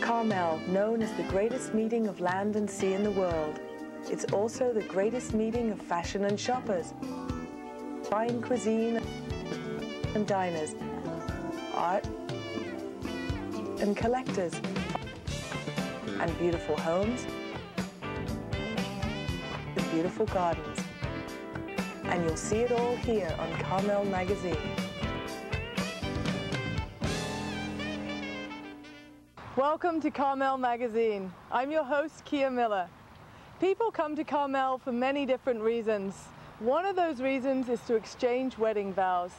Carmel, known as the greatest meeting of land and sea in the world. It's also the greatest meeting of fashion and shoppers, fine cuisine and diners, art and collectors, and beautiful homes and beautiful gardens. And you'll see it all here on Carmel Magazine. Welcome to Carmel Magazine. I'm your host, Kia Miller. People come to Carmel for many different reasons. One of those reasons is to exchange wedding vows.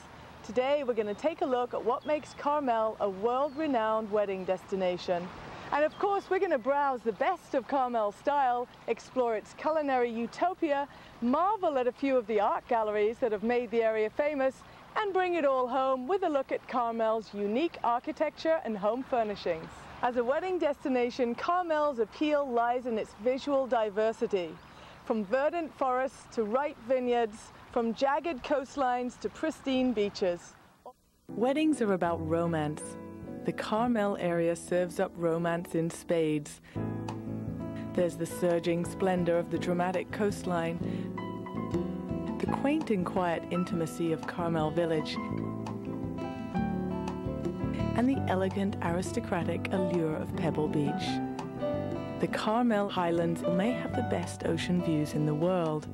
Today we're going to take a look at what makes Carmel a world-renowned wedding destination. And of course we're going to browse the best of Carmel style, explore its culinary utopia, marvel at a few of the art galleries that have made the area famous, and bring it all home with a look at Carmel's unique architecture and home furnishings. As a wedding destination, Carmel's appeal lies in its visual diversity. From verdant forests to ripe vineyards, from jagged coastlines to pristine beaches. Weddings are about romance. The Carmel area serves up romance in spades. There's the surging splendor of the dramatic coastline, the quaint and quiet intimacy of Carmel Village, and the elegant aristocratic allure of Pebble Beach. The Carmel Highlands may have the best ocean views in the world,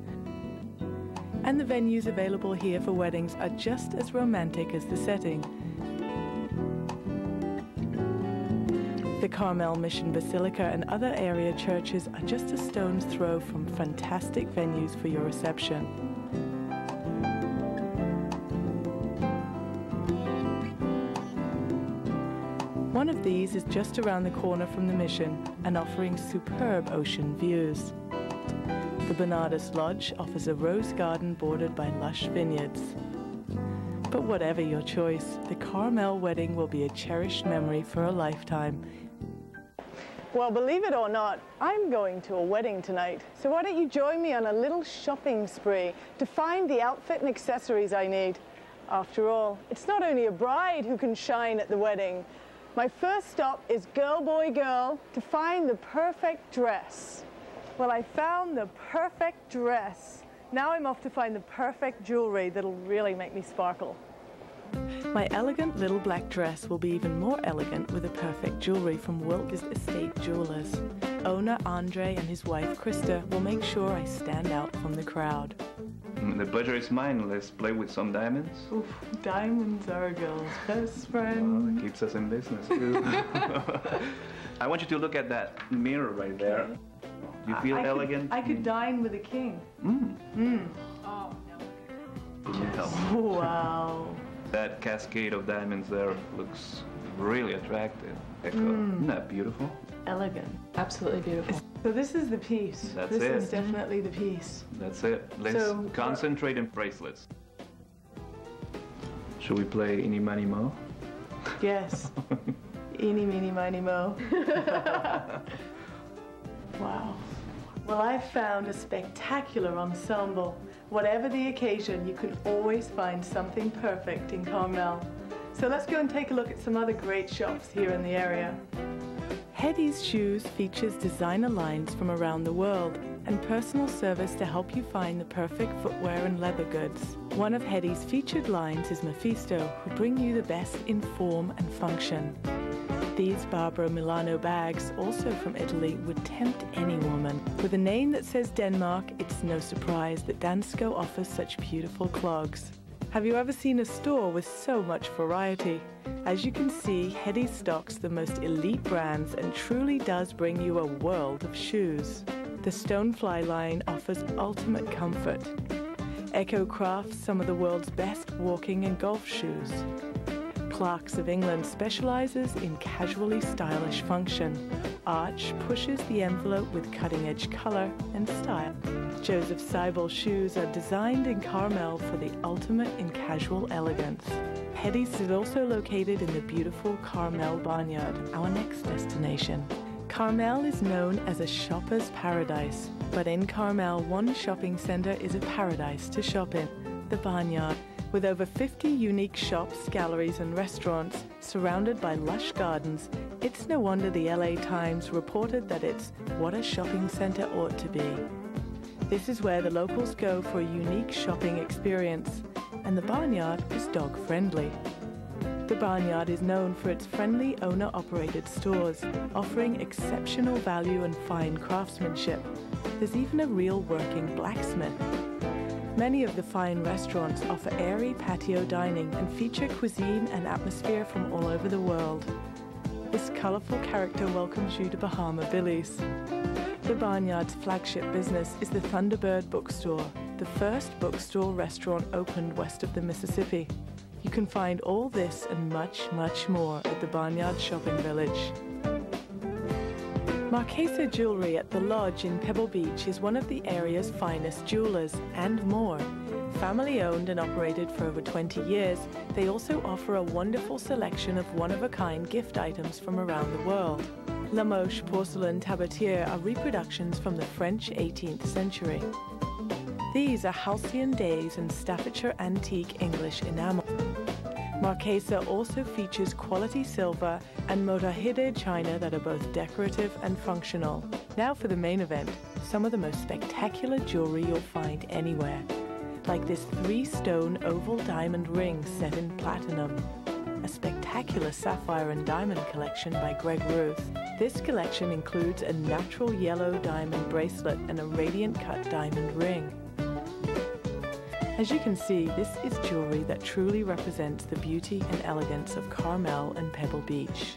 and the venues available here for weddings are just as romantic as the setting. The Carmel Mission Basilica and other area churches are just a stone's throw from fantastic venues for your reception. One of these is just around the corner from the Mission and offering superb ocean views. The Bernardus Lodge offers a rose garden bordered by lush vineyards. But whatever your choice, the Carmel wedding will be a cherished memory for a lifetime. Well, believe it or not, I'm going to a wedding tonight. So why don't you join me on a little shopping spree to find the outfit and accessories I need. After all, it's not only a bride who can shine at the wedding. My first stop is Girl Boy Girl to find the perfect dress. Well, I found the perfect dress. Now I'm off to find the perfect jewelry that'll really make me sparkle. My elegant little black dress will be even more elegant with the perfect jewelry from Wilkes Estate Jewelers. Owner Andre and his wife Krista will make sure I stand out from the crowd. The pleasure is mine. Let's play with some diamonds. Oof, diamonds are a girl's best friend. Well, it keeps us in business too. I want you to look at that mirror right there. Okay. You feel elegant? I could dine with a king. Oh, no. Yeah. Wow. That cascade of diamonds there looks really attractive. Isn't that beautiful? Elegant. Absolutely beautiful. So this is the piece. That's this it. is definitely the piece. That's it. Let's concentrate in bracelets. Should we play Eeny, Miny, Mo? Yes. Eeny, meeny, miny, mo. Wow. Well, I found a spectacular ensemble. Whatever the occasion, you can always find something perfect in Carmel. So let's go and take a look at some other great shops here in the area. Hetty's Shoes features designer lines from around the world and personal service to help you find the perfect footwear and leather goods. One of Hetty's featured lines is Mephisto, who bring you the best in form and function. These Barbara Milano bags, also from Italy, would tempt any woman. With a name that says Denmark, it's no surprise that Dansko offers such beautiful clogs. Have you ever seen a store with so much variety? As you can see, Hetty stocks the most elite brands and truly does bring you a world of shoes. The Stonefly line offers ultimate comfort. Echo crafts some of the world's best walking and golf shoes. Clark's of England specializes in casually stylish function. Arch pushes the envelope with cutting-edge color and style. Joseph Seibel shoes are designed in Carmel for the ultimate in casual elegance. Hetty's is also located in the beautiful Carmel Barnyard, our next destination. Carmel is known as a shopper's paradise, but in Carmel, one shopping center is a paradise to shop in, the Barnyard, With over 50 unique shops, galleries and restaurants surrounded by lush gardens, it's no wonder the LA Times reported that it's what a shopping center ought to be. This is where the locals go for a unique shopping experience, and the Barnyard is dog-friendly. The Barnyard is known for its friendly owner-operated stores, offering exceptional value and fine craftsmanship. There's even a real working blacksmith. Many of the fine restaurants offer airy patio dining and feature cuisine and atmosphere from all over the world. This colorful character welcomes you to Bahama Billy's. The Barnyard's flagship business is the Thunderbird Bookstore, the first bookstore restaurant opened west of the Mississippi. You can find all this and much, much more at the Barnyard Shopping Village. Marquesa Jewelry at the Lodge in Pebble Beach is one of the area's finest jewelers, and more. Family owned and operated for over 20 years, they also offer a wonderful selection of one-of-a-kind gift items from around the world. La Moche porcelain tabatiere are reproductions from the French 18th century. These are Halcyon Days and Staffordshire antique English enamel. Marquesa also features quality silver and Motahide china that are both decorative and functional. Now for the main event, some of the most spectacular jewelry you'll find anywhere. Like this 3-stone oval diamond ring set in platinum. A spectacular sapphire and diamond collection by Greg Ruth. This collection includes a natural yellow diamond bracelet and a radiant cut diamond ring. As you can see, this is jewelry that truly represents the beauty and elegance of Carmel and Pebble Beach.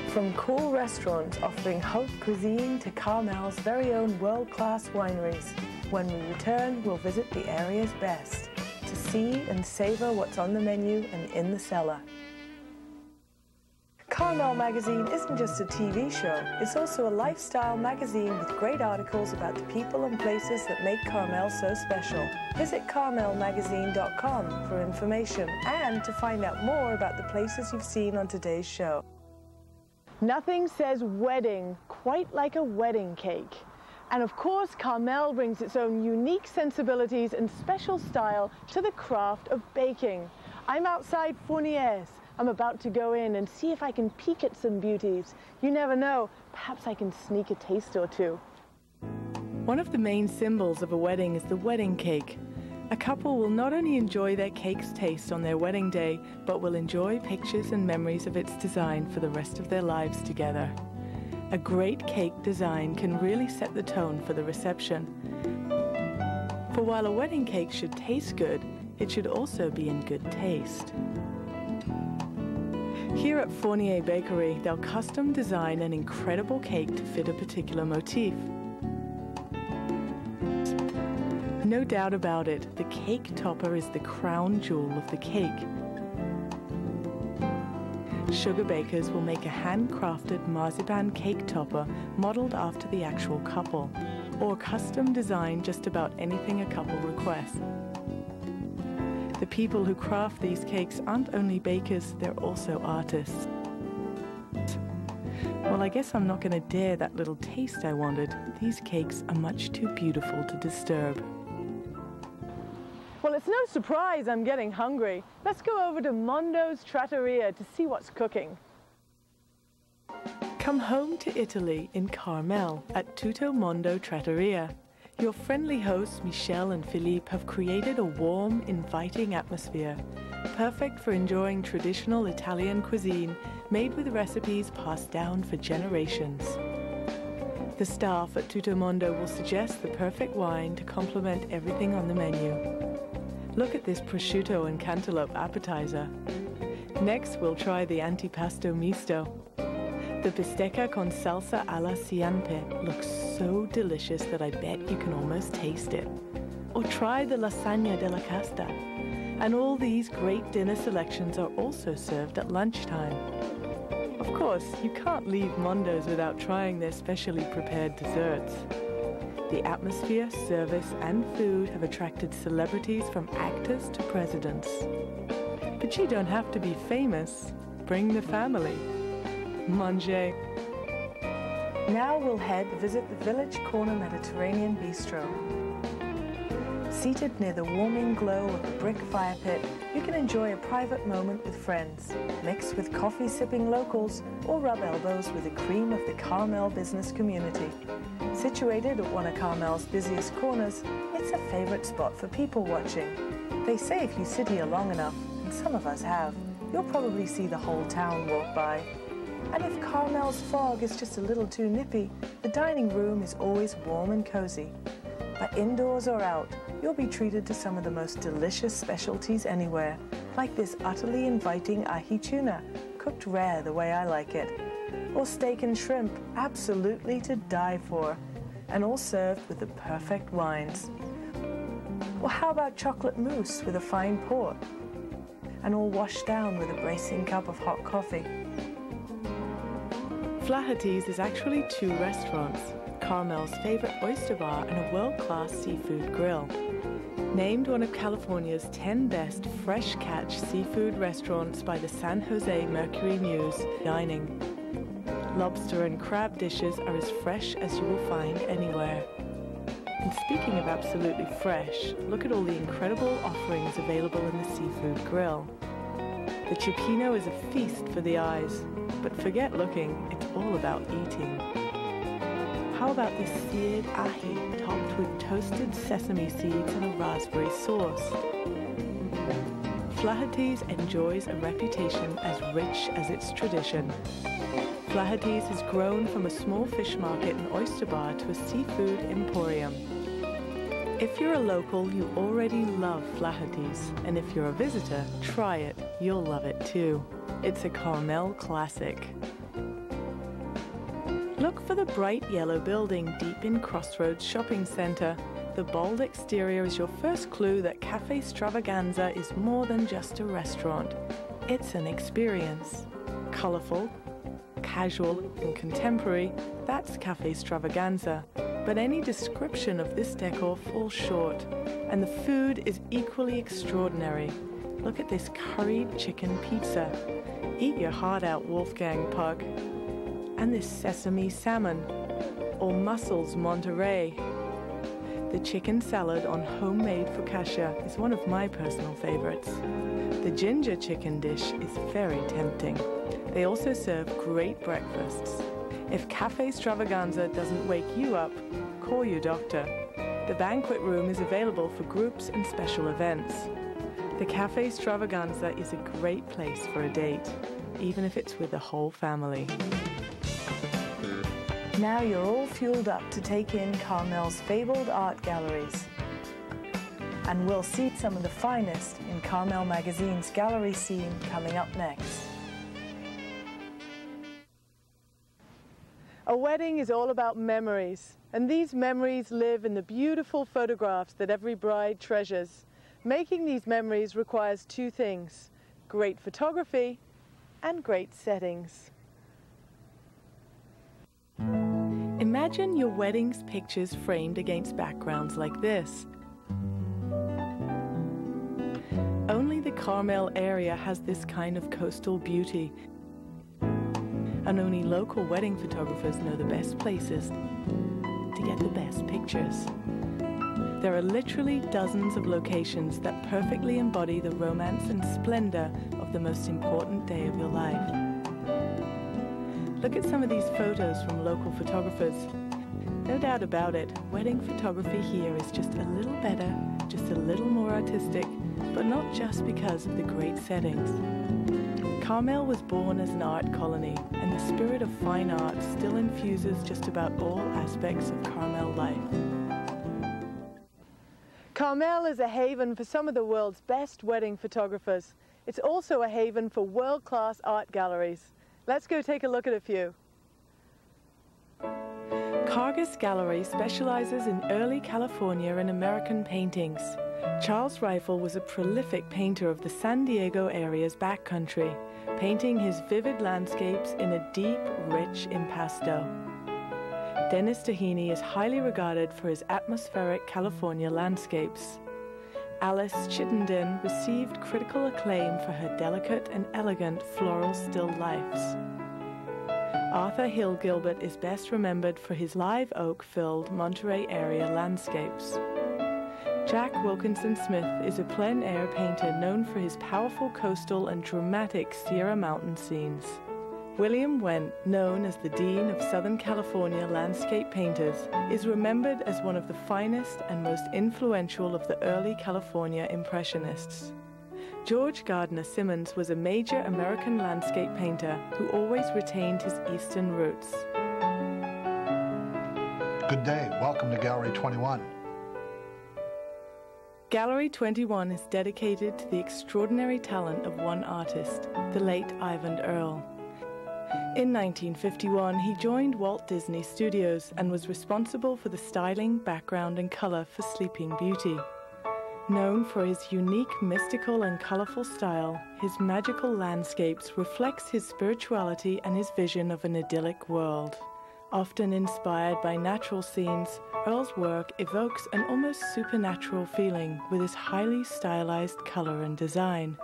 From cool restaurants offering haute cuisine to Carmel's very own world-class wineries. When we return, we'll visit the area's best to see and savor what's on the menu and in the cellar. Carmel Magazine isn't just a TV show, it's also a lifestyle magazine with great articles about the people and places that make Carmel so special. Visit Carmel-magazine.com for information and to find out more about the places you've seen on today's show. Nothing says wedding quite like a wedding cake. And of course, Carmel brings its own unique sensibilities and special style to the craft of baking. I'm outside Fournier's. I'm about to go in and see if I can peek at some beauties. You never know, perhaps I can sneak a taste or two. One of the main symbols of a wedding is the wedding cake. A couple will not only enjoy their cake's taste on their wedding day, but will enjoy pictures and memories of its design for the rest of their lives together. A great cake design can really set the tone for the reception. For while a wedding cake should taste good, it should also be in good taste. Here at Fournier Bakery, they'll custom design an incredible cake to fit a particular motif. No doubt about it, the cake topper is the crown jewel of the cake. Sugar bakers will make a handcrafted marzipan cake topper modeled after the actual couple, or custom design just about anything a couple requests. The people who craft these cakes aren't only bakers, they're also artists. Well, I guess I'm not going to dare that little taste I wanted. These cakes are much too beautiful to disturb. Well, it's no surprise I'm getting hungry. Let's go over to Mondo's Trattoria to see what's cooking. Come home to Italy in Carmel at Tutto Mondo Trattoria. Your friendly hosts, Michelle and Philippe, have created a warm, inviting atmosphere, perfect for enjoying traditional Italian cuisine made with recipes passed down for generations. The staff at Tutto Mondo will suggest the perfect wine to complement everything on the menu. Look at this prosciutto and cantaloupe appetizer. Next, we'll try the antipasto misto. The bistecca con salsa alla cianpe looks so delicious that I bet you can almost taste it. Or try the lasagna della casta. And all these great dinner selections are also served at lunchtime. Of course, you can't leave Mondo's without trying their specially prepared desserts. The atmosphere, service, and food have attracted celebrities from actors to presidents. But you don't have to be famous. Bring the family. Manger. Now we'll visit the Village Corner Mediterranean Bistro. Seated near the warming glow of a brick fire pit, you can enjoy a private moment with friends, mix with coffee-sipping locals, or rub elbows with the cream of the Carmel business community. Situated at one of Carmel's busiest corners, it's a favorite spot for people watching. They say if you sit here long enough, and some of us have, you'll probably see the whole town walk by. And if Carmel's fog is just a little too nippy, the dining room is always warm and cozy. But indoors or out, you'll be treated to some of the most delicious specialties anywhere, like this utterly inviting ahi tuna, cooked rare the way I like it, or steak and shrimp, absolutely to die for, and all served with the perfect wines. Or how about chocolate mousse with a fine port, and all washed down with a bracing cup of hot coffee. Flaherty's is actually two restaurants, Carmel's favorite oyster bar and a world-class seafood grill. Named one of California's 10 best fresh catch seafood restaurants by the San Jose Mercury News Dining. Lobster and crab dishes are as fresh as you will find anywhere. And speaking of absolutely fresh, look at all the incredible offerings available in the seafood grill. The cioppino is a feast for the eyes, but forget looking, it's all about eating. How about this seared ahi topped with toasted sesame seeds and a raspberry sauce? Flaherty's enjoys a reputation as rich as its tradition. Flaherty's has grown from a small fish market and oyster bar to a seafood emporium. If you're a local, you already love Flaherty's, and if you're a visitor, try it. You'll love it too. It's a Carmel classic. Look for the bright yellow building deep in Crossroads Shopping Center. The bold exterior is your first clue that Cafe Stravaganza is more than just a restaurant. It's an experience. Colorful, casual, and contemporary, that's Cafe Stravaganza. But any description of this decor falls short, and the food is equally extraordinary. Look at this curried chicken pizza. Eat your heart out, Wolfgang Puck. And this sesame salmon, or mussels Monterey. The chicken salad on homemade focaccia is one of my personal favorites. The ginger chicken dish is very tempting. They also serve great breakfasts. If Cafe Stravaganza doesn't wake you up, call your doctor. The banquet room is available for groups and special events. The Cafe Stravaganza is a great place for a date, even if it's with the whole family. Now you're all fueled up to take in Carmel's fabled art galleries. And we'll see some of the finest in Carmel Magazine's gallery scene coming up next. A wedding is all about memories, and these memories live in the beautiful photographs that every bride treasures. Making these memories requires two things: great photography and great settings. Imagine your wedding's pictures framed against backgrounds like this. Only the Carmel area has this kind of coastal beauty, and only local wedding photographers know the best places to get the best pictures. There are literally dozens of locations that perfectly embody the romance and splendor of the most important day of your life. Look at some of these photos from local photographers. No doubt about it, wedding photography here is just a little better, just a little more artistic, but not just because of the great settings. Carmel was born as an art colony, and the spirit of fine art still infuses just about all aspects of Carmel life. Carmel is a haven for some of the world's best wedding photographers. It's also a haven for world-class art galleries. Let's go take a look at a few. Cargus Gallery specializes in early California and American paintings. Charles Reifel was a prolific painter of the San Diego area's backcountry, painting his vivid landscapes in a deep, rich impasto. Dennis Tahini is highly regarded for his atmospheric California landscapes. Alice Chittenden received critical acclaim for her delicate and elegant floral still lifes. Arthur Hill Gilbert is best remembered for his live oak-filled Monterey area landscapes. Jack Wilkinson Smith is a plein air painter known for his powerful coastal and dramatic Sierra Mountain scenes. William Wendt, known as the Dean of Southern California landscape painters, is remembered as one of the finest and most influential of the early California Impressionists. George Gardner Simmons was a major American landscape painter who always retained his Eastern roots. Good day. Welcome to Gallery 21. Gallery 21 is dedicated to the extraordinary talent of one artist, the late Ivan Earle. In 1951, he joined Walt Disney Studios and was responsible for the styling, background, and color for Sleeping Beauty. Known for his unique, mystical, and colorful style, his magical landscapes reflects his spirituality and his vision of an idyllic world. Often inspired by natural scenes, Earle's work evokes an almost supernatural feeling with his highly stylized color and design.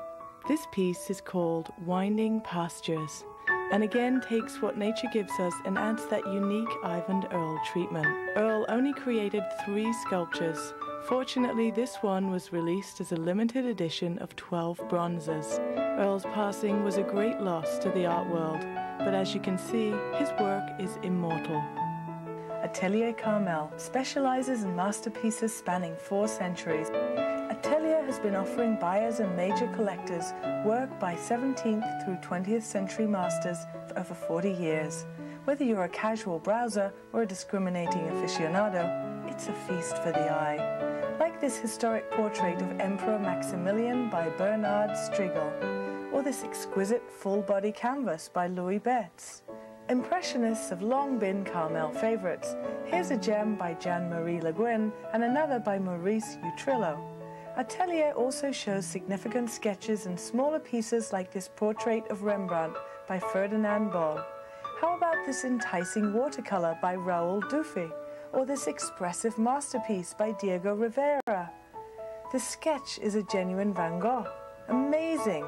This piece is called Winding Pastures, and again takes what nature gives us and adds that unique Ivan Earle treatment. Earle only created 3 sculptures. Fortunately, this one was released as a limited edition of 12 bronzes. Earle's passing was a great loss to the art world, but as you can see, his work is immortal. Atelier Carmel specializes in masterpieces spanning 4 centuries. Atelier has been offering buyers and major collectors work by 17th through 20th century masters for over 40 years. Whether you're a casual browser or a discriminating aficionado, it's a feast for the eye. Like this historic portrait of Emperor Maximilian by Bernard Strigel, or this exquisite full-body canvas by Louis Betts. Impressionists have long been Carmel favorites. Here's a gem by Jean-Marie Le Guin and another by Maurice Utrillo. Atelier also shows significant sketches and smaller pieces like this portrait of Rembrandt by Ferdinand Boll. How about this enticing watercolor by Raoul Dufy? Or this expressive masterpiece by Diego Rivera? This sketch is a genuine Van Gogh. Amazing!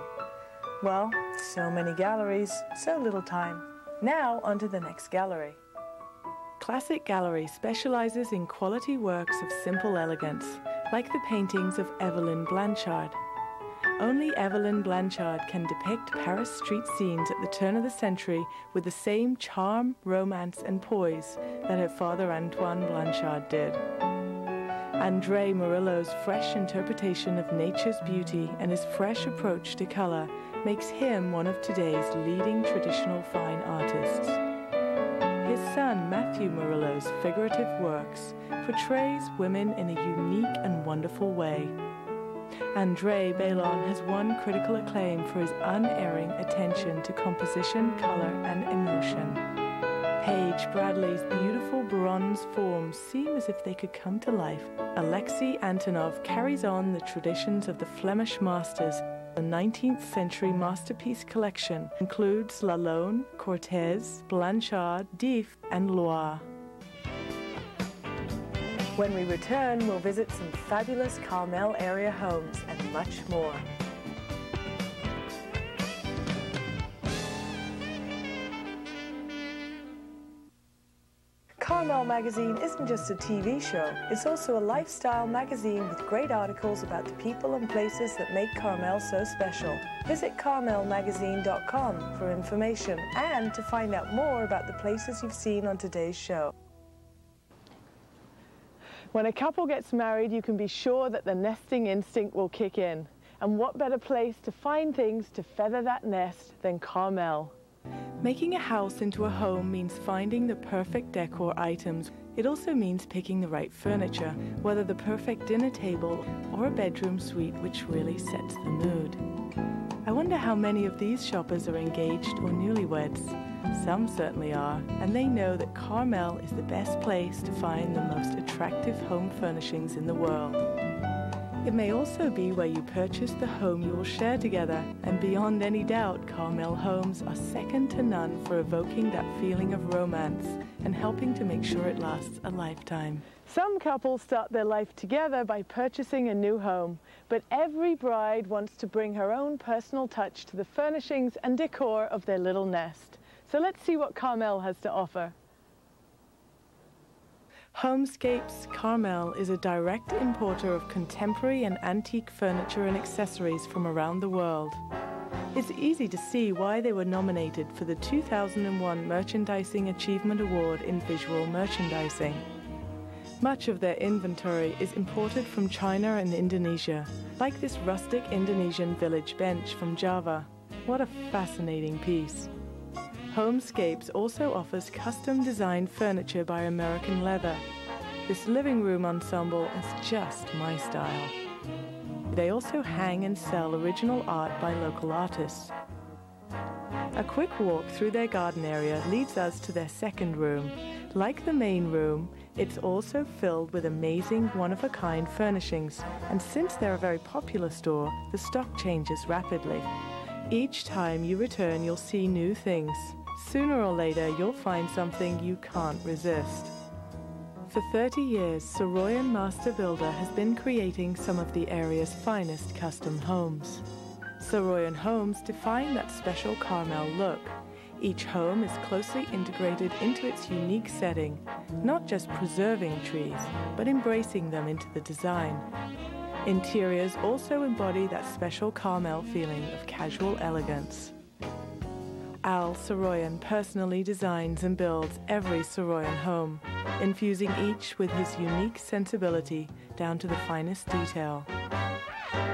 Well, so many galleries, so little time. Now, on to the next gallery. Classic Gallery specializes in quality works of simple elegance, like the paintings of Evelyn Blanchard. Only Evelyn Blanchard can depict Paris street scenes at the turn of the century with the same charm, romance, and poise that her father Antoine Blanchard did. André Murillo's fresh interpretation of nature's beauty and his fresh approach to color makes him one of today's leading traditional fine artists. His son Matthew Murillo's figurative works portrays women in a unique and wonderful way. André Belon has won critical acclaim for his unerring attention to composition, color, and emotion. Paige Bradley's beautiful bronze forms seem as if they could come to life. Alexei Antonov carries on the traditions of the Flemish masters. The 19th century masterpiece collection includes Lalonde, Cortez, Blanchard, Dieff, and Loire. When we return, we'll visit some fabulous Carmel area homes and much more. Carmel Magazine isn't just a TV show, it's also a lifestyle magazine with great articles about the people and places that make Carmel so special. Visit carmelmagazine.com for information and to find out more about the places you've seen on today's show. When a couple gets married, you can be sure that the nesting instinct will kick in. And what better place to find things to feather that nest than Carmel? Making a house into a home means finding the perfect decor items. It also means picking the right furniture, whether the perfect dinner table or a bedroom suite which really sets the mood. I wonder how many of these shoppers are engaged or newlyweds. Some certainly are, and they know that Carmel is the best place to find the most attractive home furnishings in the world. It may also be where you purchase the home you will share together, and beyond any doubt, Carmel homes are second to none for evoking that feeling of romance and helping to make sure it lasts a lifetime. Some couples start their life together by purchasing a new home, but every bride wants to bring her own personal touch to the furnishings and decor of their little nest. So let's see what Carmel has to offer. Homescapes Carmel is a direct importer of contemporary and antique furniture and accessories from around the world. It's easy to see why they were nominated for the 2001 Merchandising Achievement Award in Visual Merchandising. Much of their inventory is imported from China and Indonesia, like this rustic Indonesian village bench from Java. What a fascinating piece. Homescapes also offers custom-designed furniture by American Leather. This living room ensemble is just my style. They also hang and sell original art by local artists. A quick walk through their garden area leads us to their second room. Like the main room, it's also filled with amazing one-of-a-kind furnishings, and since they're a very popular store, the stock changes rapidly. Each time you return, you'll see new things. Sooner or later, you'll find something you can't resist. For 30 years, Saroyan Master Builder has been creating some of the area's finest custom homes. Saroyan homes define that special Carmel look. Each home is closely integrated into its unique setting, not just preserving trees, but embracing them into the design. Interiors also embody that special Carmel feeling of casual elegance. Al Saroyan personally designs and builds every Saroyan home, infusing each with his unique sensibility down to the finest detail.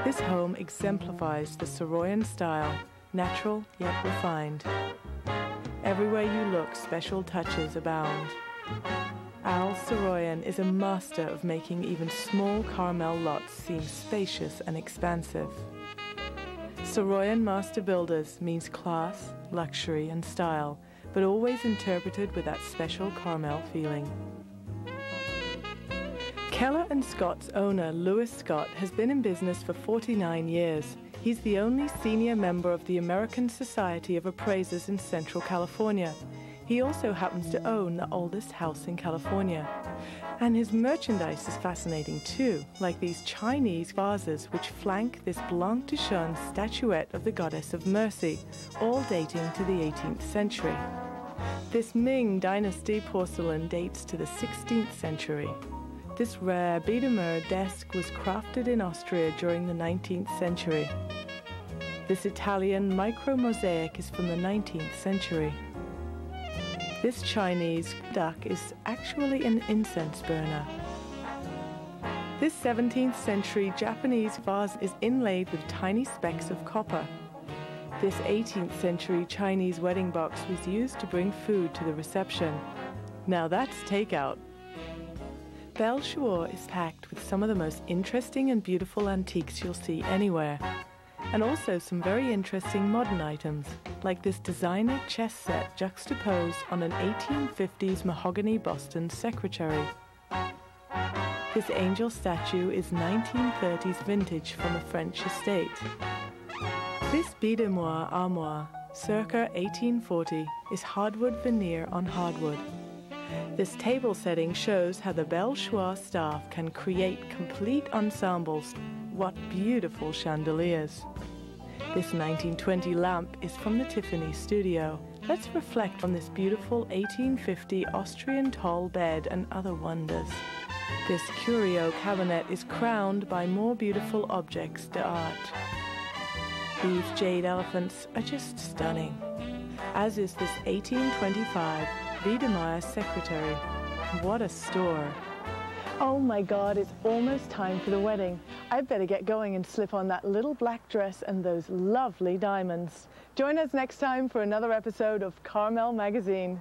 This home exemplifies the Saroyan style, natural yet refined. Everywhere you look, special touches abound. Al Saroyan is a master of making even small Carmel lots seem spacious and expansive. Saroyan Master Builders means class, luxury, and style, but always interpreted with that special Carmel feeling. Keller & Scott's owner, Louis Scott, has been in business for 49 years. He's the only senior member of the American Society of Appraisers in Central California. He also happens to own the oldest house in California. And his merchandise is fascinating too, like these Chinese vases which flank this Blanc de Chêne statuette of the Goddess of Mercy, all dating to the 18th century. This Ming Dynasty porcelain dates to the 16th century. This rare Biedermeier desk was crafted in Austria during the 19th century. This Italian micro-mosaic is from the 19th century. This Chinese duck is actually an incense burner. This 17th century Japanese vase is inlaid with tiny specks of copper. This 18th century Chinese wedding box was used to bring food to the reception. Now that's takeout. Belchoir is packed with some of the most interesting and beautiful antiques you'll see anywhere, and also some very interesting modern items, like this designer chess set juxtaposed on an 1850s mahogany Boston secretary. This angel statue is 1930s vintage from a French estate. This Biedermeier armoire, circa 1840, is hardwood veneer on hardwood. This table setting shows how the Belchoir staff can create complete ensembles. What beautiful chandeliers. This 1920 lamp is from the Tiffany studio. Let's reflect on this beautiful 1850 Austrian tall bed and other wonders. This curio cabinet is crowned by more beautiful objects d'art. These jade elephants are just stunning, as is this 1825 Biedermeier secretary. What a store. Oh my God, it's almost time for the wedding. I'd better get going and slip on that little black dress and those lovely diamonds. Join us next time for another episode of Carmel Magazine.